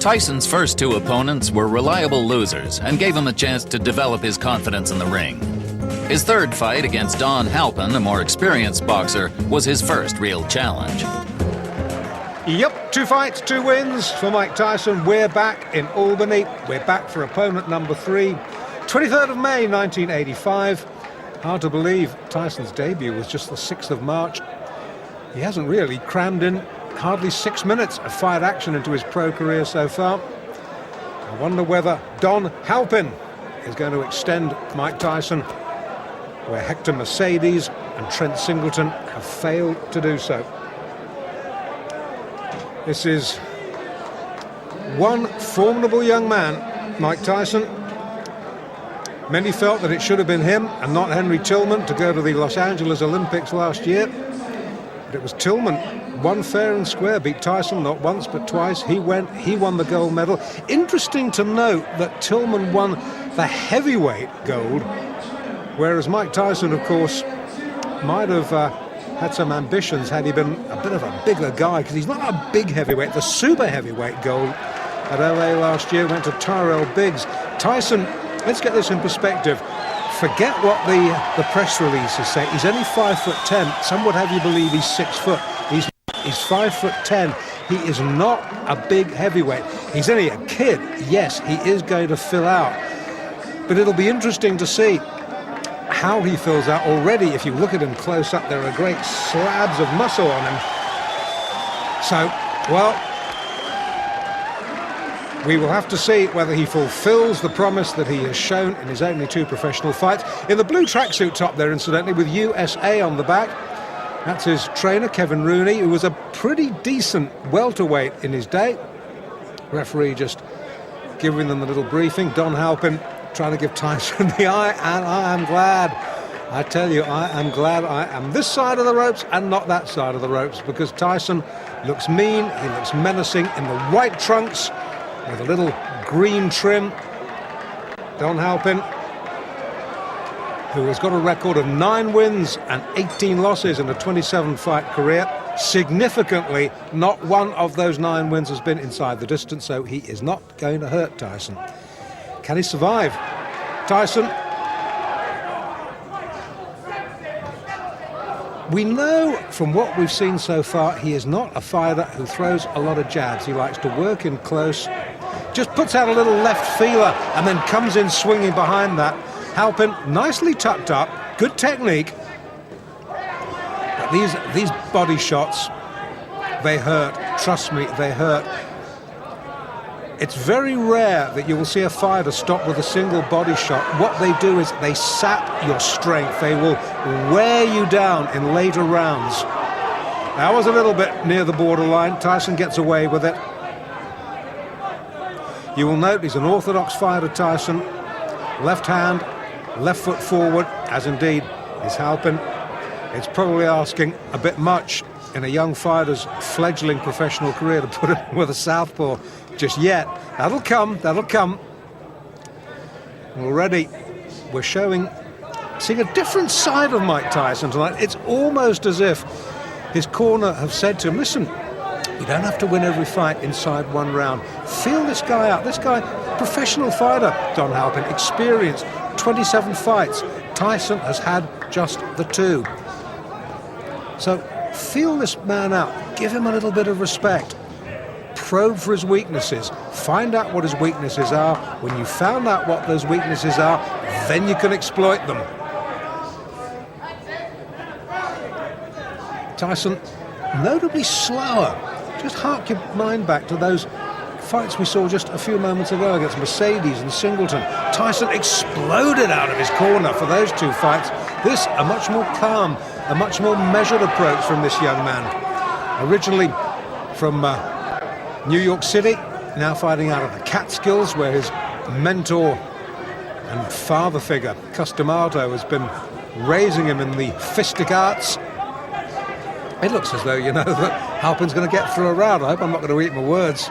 Tyson's first two opponents were reliable losers and gave him a chance to develop his confidence in the ring. His third fight against Don Halpin, a more experienced boxer, was his first real challenge. Yep, 2 fights, 2 wins for Mike Tyson. We're back in Albany. We're back for opponent number 3. 23rd of May, 1985. Hard to believe Tyson's debut was just the 6th of March. He hasn't really crammed in hardly 6 minutes of fight action into his pro career so far. I wonder whether Don Halpin is going to extend Mike Tyson where Hector Mercedes and Trent Singleton have failed to do so. This is one formidable young man, Mike Tyson. Many felt that it should have been him and not Henry Tillman to go to the Los Angeles Olympics last year. But it was Tillman, won fair and square, beat Tyson not once but twice. He won the gold medal. Interesting to note that Tillman won the heavyweight gold, whereas Mike Tyson, of course, might have had some ambitions had he been a bit of a bigger guy, because he's not a big heavyweight. The super heavyweight gold at LA last year went to Tyrell Biggs. Tyson, let's get this in perspective. Forget what the press releases say. He's only 5'10". Some would have you believe he's 6 foot. He's 5'10". He is not a big heavyweight. He's only a kid. Yes, he is going to fill out. But it'll be interesting to see how he fills out. Already, if you look at him close up, there are great slabs of muscle on him. So, well, we will have to see whether he fulfills the promise that he has shown in his only 2 professional fights. In the blue tracksuit top there, incidentally, with USA on the back. That's his trainer, Kevin Rooney, who was a pretty decent welterweight in his day. Referee just giving them a little briefing. Don Halpin trying to give Tyson the eye, and I am glad. I tell you, I am glad I am this side of the ropes and not that side of the ropes, because Tyson looks mean, he looks menacing in the white trunks with a little green trim. Don Halpin, who has got a record of 9 wins and 18 losses in a 27-fight career. Significantly, not one of those 9 wins has been inside the distance, so he is not going to hurt Tyson. Can he survive? Tyson, we know from what we've seen so far, he is not a fighter who throws a lot of jabs. He likes to work in close, just puts out a little left feeler and then comes in swinging behind that. Halpin, nicely tucked up, good technique. But these body shots, they hurt. Trust me, they hurt. It's very rare that you will see a fighter stop with a single body shot. What they do is they sap your strength. They will wear you down in later rounds. That was a little bit near the borderline. Tyson gets away with it. You will note he's an orthodox fighter, Tyson. Left hand, left foot forward, as indeed is Halpin. It's probably asking a bit much in a young fighter's fledgling professional career to put him with a southpaw just yet. That'll come, that'll come. Already we're seeing a different side of Mike Tyson tonight. It's almost as if his corner have said to him, listen, you don't have to win every fight inside 1 round. Feel this guy out. This guy, professional fighter, Don Halpin, experienced 27 fights. Tyson has had just the 2. So feel this man out. Give him a little bit of respect. Probe for his weaknesses. Find out what his weaknesses are. When you found out what those weaknesses are, then you can exploit them. Tyson, notably slower. Just hark your mind back to those fights we saw just a few moments ago against Mercedes and Singleton. Tyson exploded out of his corner for those 2 fights. This, a much more calm, a much more measured approach from this young man. Originally from New York City, now fighting out of the Catskills, where his mentor and father figure, Cus D'Amato, has been raising him in the fistic arts. It looks as though, you know, that Halpin's going to get through a round. I hope I'm not going to eat my words.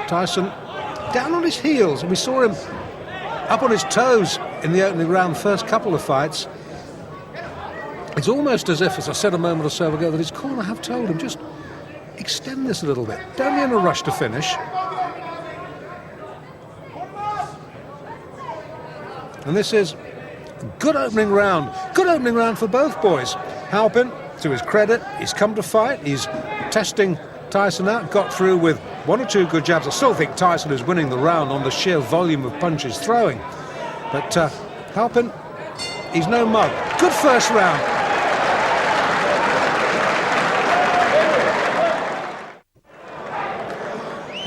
Tyson down on his heels, and we saw him up on his toes in the opening round, first couple of fights. It's almost as if, as I said a moment or so ago, that his corner have told him, just extend this a little bit. Don't be in a rush to finish. And this is a good opening round. Good opening round for both boys. Halpin, to his credit, he's come to fight. He's testing Tyson out. Got through with one or two good jabs. I still think Tyson is winning the round on the sheer volume of punches throwing. But Halpin, he's no mug. Good first round.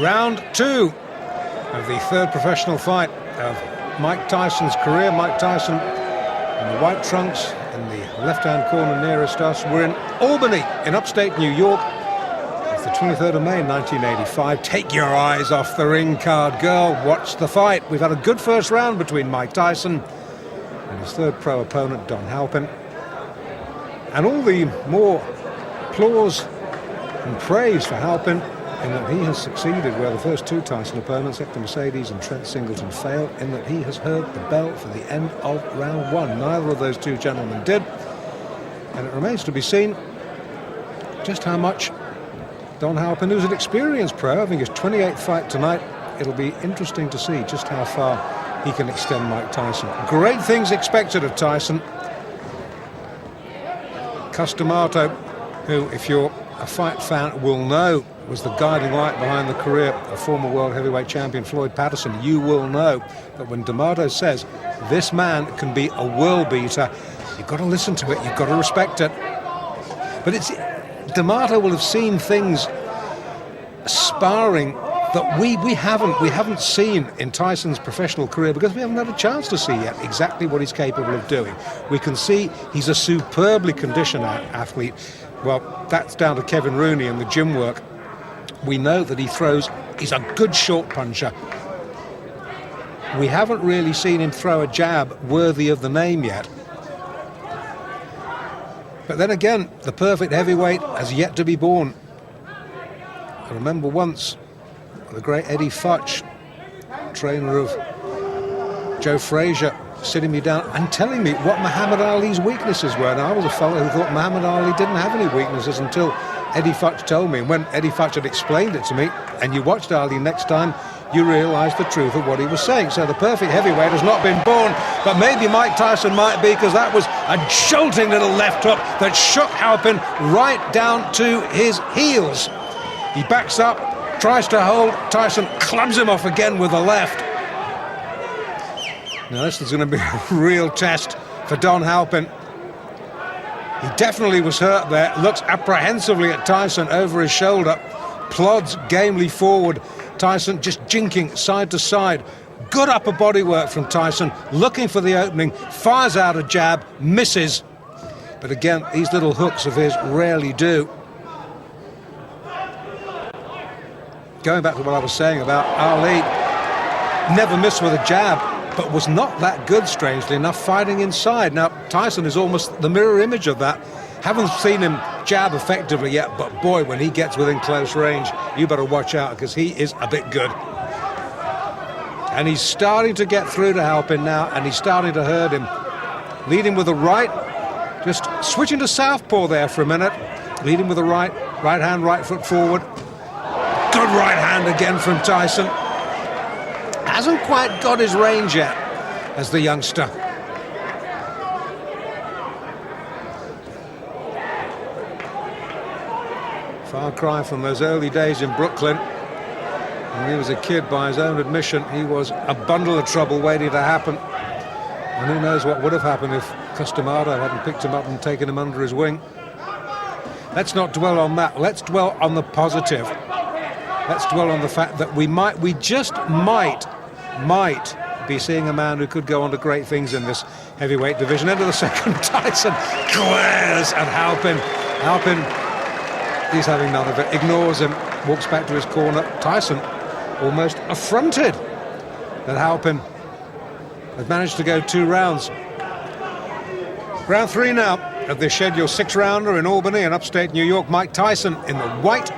Round 2 of the third professional fight of Mike Tyson's career. Mike Tyson in the white trunks in the left-hand corner nearest us. We're in Albany in upstate New York. It's the 23rd of May 1985. Take your eyes off the ring card, girl. Watch the fight. We've had a good first round between Mike Tyson and his third pro opponent, Don Halpin. And all the more applause and praise for Halpin in that he has succeeded where the first two Tyson opponents, Hector Mercedes and Trent Singleton, failed, in that he has heard the bell for the end of round 1. Neither of those two gentlemen did. And it remains to be seen just how much Don Halpin, who's an experienced pro, having his 28th fight tonight, it'll be interesting to see just how far he can extend Mike Tyson. Great things expected of Tyson. Cus D'Amato, who, if you're a fight fan, will know was the guiding light behind the career of former world heavyweight champion Floyd Patterson. You will know that when D'Amato says this man can be a world beater, you've got to listen to it, you've got to respect it. But it's D'Amato will have seen things sparring that we haven't seen in Tyson's professional career, because we haven't had a chance to see yet exactly what he's capable of doing. We can see he's a superbly conditioned athlete. Well, that's down to Kevin Rooney and the gym work. We know that he's a good short puncher. We haven't really seen him throw a jab worthy of the name yet. But then again, the perfect heavyweight has yet to be born. I remember once the great Eddie Futch, trainer of Joe Frazier, sitting me down and telling me what Muhammad Ali's weaknesses were. And I was a fellow who thought Muhammad Ali didn't have any weaknesses until Eddie Futch told me. And when Eddie Futch had explained it to me, and you watched Ali next time, you realised the truth of what he was saying. So the perfect heavyweight has not been born, but maybe Mike Tyson might be, because that was a jolting little left hook that shook Halpin right down to his heels. He backs up, tries to hold, Tyson clubs him off again with the left. Now this is going to be a real test for Don Halpin. He definitely was hurt there, looks apprehensively at Tyson over his shoulder, plods gamely forward, Tyson just jinking side to side. Good upper body work from Tyson, looking for the opening, fires out a jab, misses. But again, these little hooks of his rarely do. Going back to what I was saying about Ali, never missed with a jab, but was not that good, strangely enough, fighting inside. Now, Tyson is almost the mirror image of that. Haven't seen him jab effectively yet, but boy, when he gets within close range, you better watch out, because he is a bit good. And he's starting to get through to Halpin now, and he's starting to hurt him. Leading with the right, just switching to southpaw there for a minute. Leading with the right hand, right foot forward. Good right hand again from Tyson. Hasn't quite got his range yet as the youngster. Far cry from those early days in Brooklyn. When he was a kid, by his own admission, he was a bundle of trouble waiting to happen. And who knows what would have happened if Cus D'Amato hadn't picked him up and taken him under his wing. Let's not dwell on that. Let's dwell on the positive. Let's dwell on the fact that we just might be seeing a man who could go on to great things in this heavyweight division. End of the second, Tyson glares at Halpin. Halpin, he's having none of it, ignores him, walks back to his corner. Tyson almost affronted that Halpin had managed to go 2 rounds. Round 3 now of this scheduled 6-rounder in Albany in upstate New York. Mike Tyson in the white,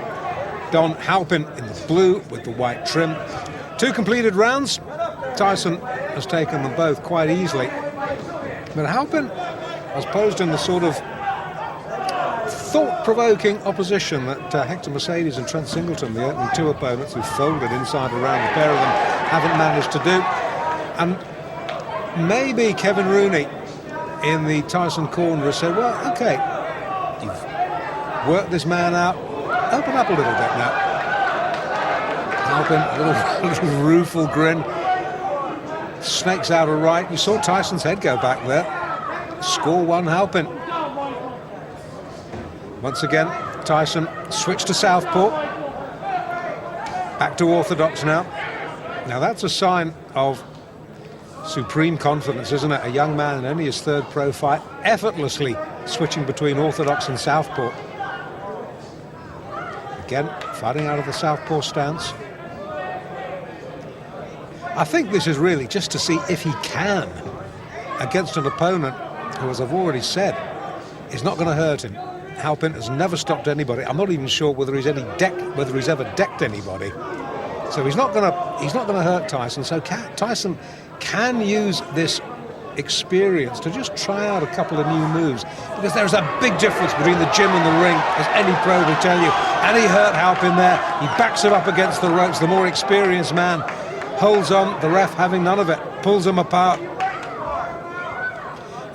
Don Halpin in the blue with the white trim. 2 completed rounds. Tyson has taken them both quite easily. But Halpin has posed in the sort of thought-provoking opposition that Hector Mercedes and Trent Singleton, the opening two opponents who folded inside and around, the pair of them haven't managed to do. And maybe Kevin Rooney in the Tyson corner has said, well, OK, you've worked this man out, open up a little bit now. Halpin, a little rueful grin, snakes out a right. You saw Tyson's head go back there. Score one, Halpin. Once again, Tyson switched to southpaw. Back to orthodox now. Now that's a sign of supreme confidence, isn't it? A young man in only his third pro fight, effortlessly switching between orthodox and southpaw. Again, fighting out of the southpaw stance. I think this is really just to see if he can, against an opponent who, as I've already said, is not going to hurt him. Halpin has never stopped anybody. I'm not even sure whether he's ever decked anybody. So he's not going to hurt Tyson. So Tyson can use this experience to just try out a couple of new moves, because there's a big difference between the gym and the ring, as any pro will tell you. And he hurt Halpin there. He backs him up against the ropes. The more experienced man holds on, the ref having none of it, pulls him apart.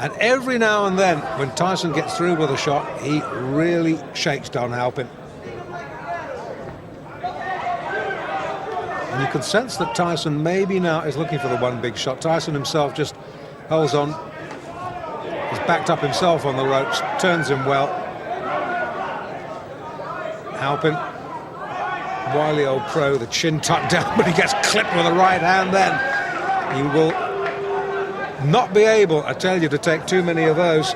And every now and then, when Tyson gets through with a shot, he really shakes Don Halpin. And you can sense that Tyson maybe now is looking for the one big shot. Tyson himself just holds on. He's backed up himself on the ropes, turns him well. Halpin, wily old pro, the chin tucked down, but he gets clipped with a right hand then. He will not be able, I tell you, to take too many of those.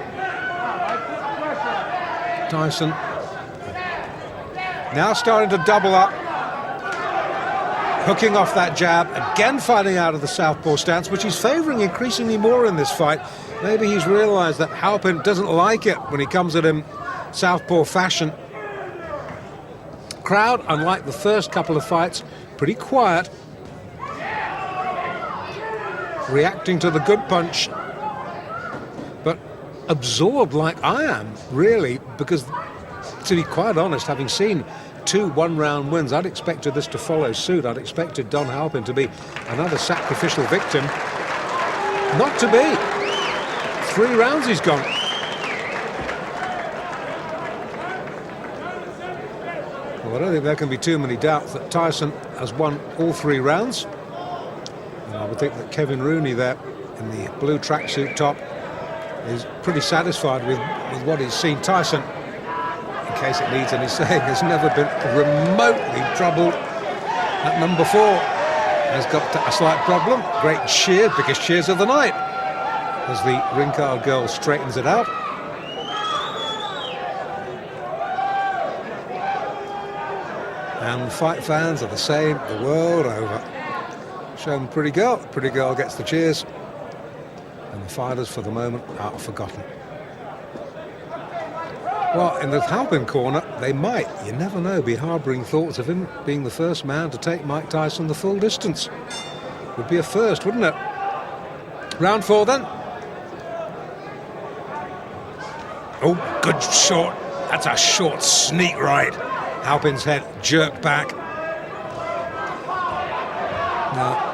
Tyson now starting to double up, hooking off that jab, again fighting out of the southpaw stance, which he's favouring increasingly more in this fight. Maybe he's realised that Halpin doesn't like it when he comes at him southpaw fashion. Crowd, unlike the first couple of fights, pretty quiet, reacting to the good punch, but absorbed like I am, really, because, to be quite honest, having seen 2 one-round wins, I'd expected this to follow suit. I'd expected Don Halpin to be another sacrificial victim. Not to be. 3 rounds he's gone. Well, I don't think there can be too many doubts that Tyson has won all 3 rounds. And I would think that Kevin Rooney there in the blue tracksuit top is pretty satisfied with what he's seen. Tyson, in case it needs any saying, has never been remotely troubled at number 4. Has got a slight problem. Great cheer, biggest cheers of the night, as the ring card girl straightens it out. And fight fans are the same the world over. Show them Pretty Girl. Pretty Girl gets the cheers. And the fighters, for the moment, are forgotten. Well, in the Halpin corner, they might, you never know, be harbouring thoughts of him being the first man to take Mike Tyson the full distance. Would be a first, wouldn't it? Round 4 then. Oh, good short. That's a short sneak right. Halpin's head jerked back. Now,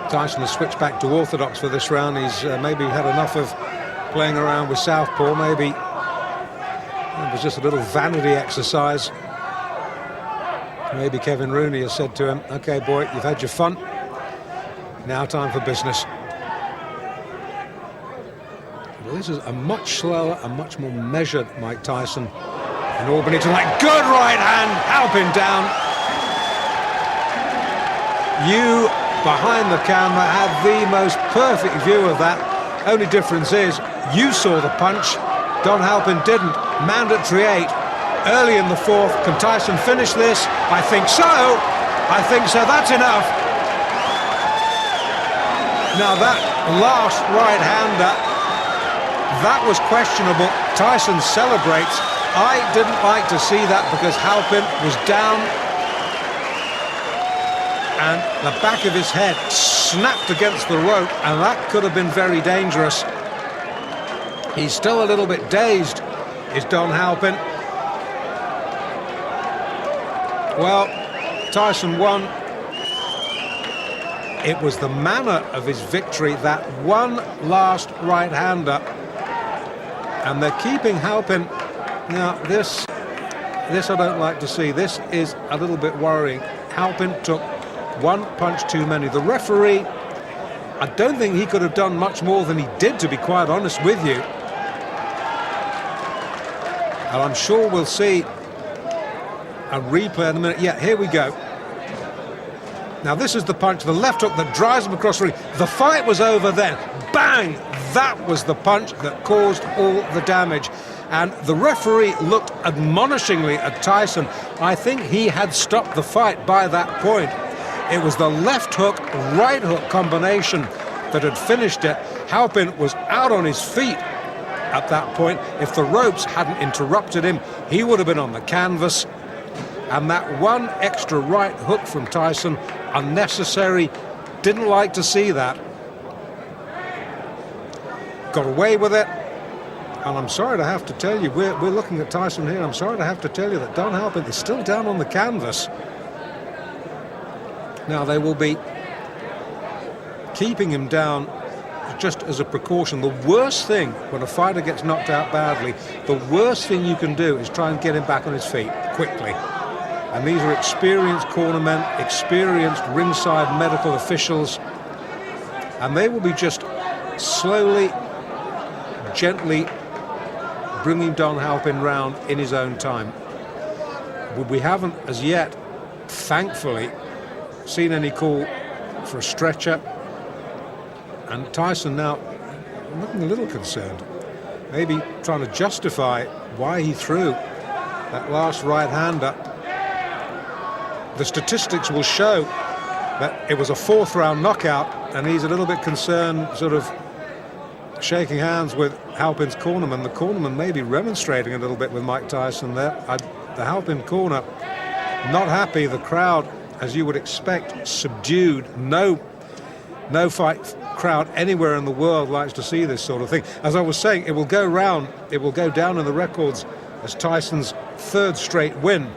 Tyson has switched back to orthodox for this round. He's maybe had enough of playing around with southpaw. Maybe it was just a little vanity exercise. Maybe Kevin Rooney has said to him, OK, boy, you've had your fun. Now time for business. Well, this is a much slower and much more measured Mike Tyson in Albany tonight. Good right hand, Halpin down. You, behind the camera, had the most perfect view of that. Only difference is you saw the punch, Don Halpin didn't. Mandatory 8 early in the 4th. Can Tyson finish this? I think so. I think so. That's enough. Now that last right-hander, that was questionable. Tyson celebrates. I didn't like to see that because Halpin was down and the back of his head snapped against the rope, and that could have been very dangerous. He's still a little bit dazed, is Don Halpin. Well, Tyson won. It was the manner of his victory, that one last right-hander. And they're keeping Halpin. Now, this I don't like to see. This is a little bit worrying. Halpin took one punch too many. The referee, I don't think he could have done much more than he did, to be quite honest with you. And I'm sure we'll see a replay in a minute. Yeah, here we go. Now this is the punch, the left hook that drives him across the ring. The fight was over then. Bang! That was the punch that caused all the damage. And the referee looked admonishingly at Tyson. I think he had stopped the fight by that point. It was the left hook, right hook combination that had finished it. Halpin was out on his feet at that point. If the ropes hadn't interrupted him, he would have been on the canvas. And that one extra right hook from Tyson, unnecessary, didn't like to see that. Got away with it. And I'm sorry to have to tell you, we're looking at Tyson here, I'm sorry to have to tell you that Don Halpin is still down on the canvas. Now they will be keeping him down just as a precaution. The worst thing when a fighter gets knocked out badly, the worst thing you can do is try and get him back on his feet quickly. And these are experienced cornermen, experienced ringside medical officials, and they will be just slowly, gently bringing Don Halpin round in his own time. We haven't as yet, thankfully, seen any call for a stretcher, and Tyson now looking a little concerned, maybe trying to justify why he threw that last right-hander. The statistics will show that it was a fourth-round knockout, and he's a little bit concerned, sort of shaking hands with Halpin's cornerman. The cornerman may be remonstrating a little bit with Mike Tyson there. The Halpin corner not happy. The crowd, as you would expect, subdued. No fight crowd anywhere in the world likes to see this sort of thing. As I was saying, it will go round, it will go down in the records as Tyson's third straight win.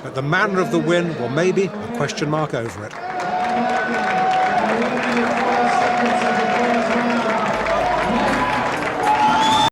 But the manner of the win, well, maybe a question mark over it.